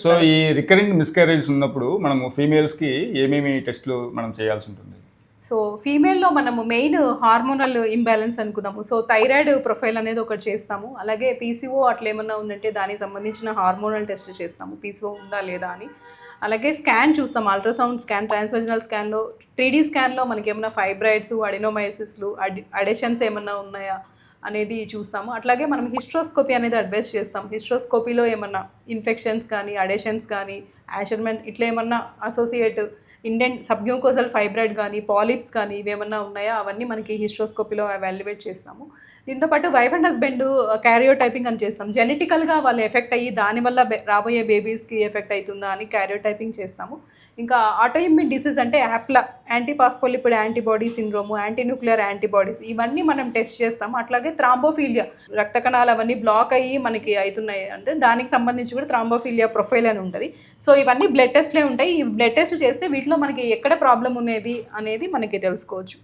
So ఈ recurring miscarriage ఉన్నప్పుడు మనము ఫీమేల్స్కి ఏమేమి టెస్ట్లు మనం చేయాల్సి ఉంటుంది? సో ఫీమేల్లో మనము మెయిన్ హార్మోనల్ ఇంబ్యాలెన్స్ అనుకున్నాము. సో థైరాయిడ్ ప్రొఫైల్ అనేది ఒకటి చేస్తాము. అలాగే పీసీఓ అట్లా ఏమన్నా ఉందంటే దానికి సంబంధించిన హార్మోనల్ టెస్ట్ చేస్తాము, పీసీఓ ఉందా లేదా అని. అలాగే స్కాన్ చూస్తాం, అల్ట్రాసౌండ్ స్కాన్, ట్రాన్స్వెజనల్ స్కాన్లో, 3D స్కాన్లో మనకి ఏమైనా ఫైబ్రాయిడ్స్, అడినోమైసిస్లు, అడెషన్స్ ఏమన్నా ఉన్నాయా అనేది చూస్తాము. అట్లాగే మనం హిస్ట్రోస్కోపీ అనేది అడ్వైస్ చేస్తాం. హిస్ట్రోస్కోపీలో ఏమన్నా ఇన్ఫెక్షన్స్ కానీ, అడెషన్స్ కానీ, యాషర్మెంట్ ఇట్లా ఏమన్నా అసోసియేట్ ఇండెంట్ సబ్మ్యూకోజల్ ఫైబ్రాయిడ్ కానీ, పాలిప్స్ కానీ ఇవేమన్నా ఉన్నాయా అవన్నీ మనకి హిస్ట్రోస్కోపీలో ఎవాల్యుయేట్ చేస్తాము. దీంతోపాటు వైఫ్ అండ్ హస్బెండ్ క్యారియోటైపింగ్ అని చేస్తాం. జెనెటికల్గా వాళ్ళు ఎఫెక్ట్ అయ్యి దానివల్ల రాబోయే బేబీస్కి ఎఫెక్ట్ అవుతుందా అని క్యారియోటైపింగ్ చేస్తాము. ఇంకా ఆటోఇమ్యూన్ డిసీజ్ అంటే యాప్లా, యాంటీపాస్పోలిపిడ్ యాంటీబాడీ సిండ్రోము, యాంటీన్యూక్లియర్ యాంటీబాడీస్ ఇవన్నీ మనం టెస్ట్ చేస్తాము. అట్లాగే థ్రాంబోఫీలియా, రక్త కణాలు అవన్నీ బ్లాక్ అయ్యి మనకి అవుతున్నాయి అంటే దానికి సంబంధించి కూడా థ్రాంబోఫీలియా ప్రొఫైల్ అని ఉంటుంది. సో ఇవన్నీ బ్లడ్ టెస్ట్లే ఉంటాయి. ఈ బ్లడ్ టెస్ట్ చేస్తే వీటిలో మనకి ఎక్కడ ప్రాబ్లం అనేది మనకి తెలుసుకోవచ్చు.